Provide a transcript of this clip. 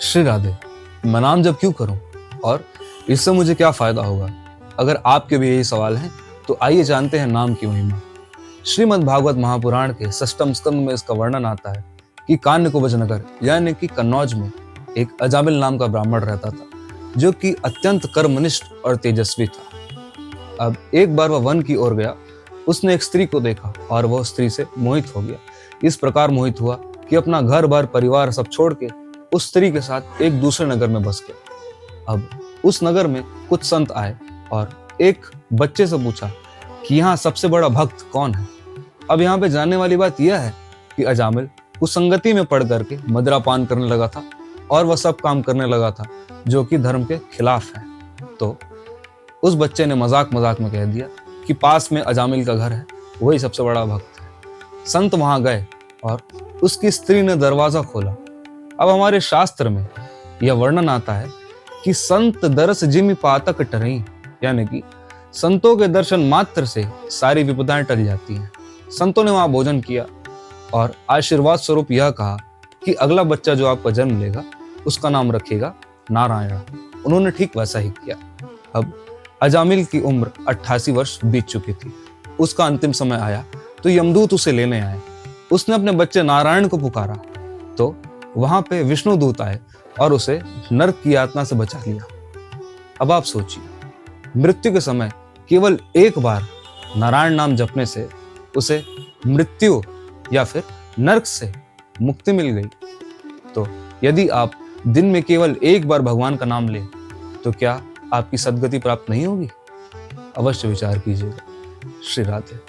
श्री राधे, मैं नाम जप क्यों करूं और इससे मुझे क्या फायदा होगा? अगर आपके भी यही सवाल हैं तो आइए जानते हैं नाम की महिमा। श्रीमद् भागवत महापुराण के षष्ठम स्कंद में इसका वर्णन आता है कि कान्यकुब्ज नगर यानी कि कन्नौज में एक अजामिल नाम का ब्राह्मण रहता था, जो कि अत्यंत कर्मनिष्ठ और तेजस्वी था। अब एक बार वह वन की ओर गया। उसने एक स्त्री को देखा और वह स्त्री से मोहित हो गया। इस प्रकार मोहित हुआ कि अपना घर बार परिवार सब छोड़ के उस स्त्री के साथ एक दूसरे नगर में बस गया। अब उस नगर में कुछ संत आए और एक बच्चे से पूछा कि यहाँ सबसे बड़ा भक्त कौन है। अब यहाँ पे जानने वाली बात यह है कि अजामिल कुसंगति में पड़ करके मदिरापान करने लगा था और वह सब काम करने लगा था जो कि धर्म के खिलाफ है। तो उस बच्चे ने मजाक मजाक में कह दिया कि पास में अजामिल का घर है, वही सबसे बड़ा भक्त है। संत वहां गए और उसकी स्त्री ने दरवाजा खोला। अब हमारे शास्त्र में यह वर्णन आता है कि संत दरस जिमि पातक टरई, यानी कि संतों के दर्शन मात्र से सारी विपदाएं टल जाती हैं। संतों ने वहां भोजन किया और आशीर्वाद स्वरूप यह कहा कि अगला बच्चा जो आपका जन्म लेगा उसका नाम रखेगा नारायण। उन्होंने ठीक वैसा ही किया। अब अजामिल की उम्र 88 वर्ष बीत चुकी थी। उसका अंतिम समय आया तो यमदूत उसे लेने आए। उसने अपने बच्चे नारायण को पुकारा तो वहां पे विष्णु दूत आए और उसे नरक की यातना से बचा लिया। अब आप सोचिए, मृत्यु के समय केवल एक बार नारायण नाम जपने से उसे मृत्यु या फिर नरक से मुक्ति मिल गई। तो यदि आप दिन में केवल एक बार भगवान का नाम लें तो क्या आपकी सद्गति प्राप्त नहीं होगी? अवश्य विचार कीजिएगा। श्री राधे।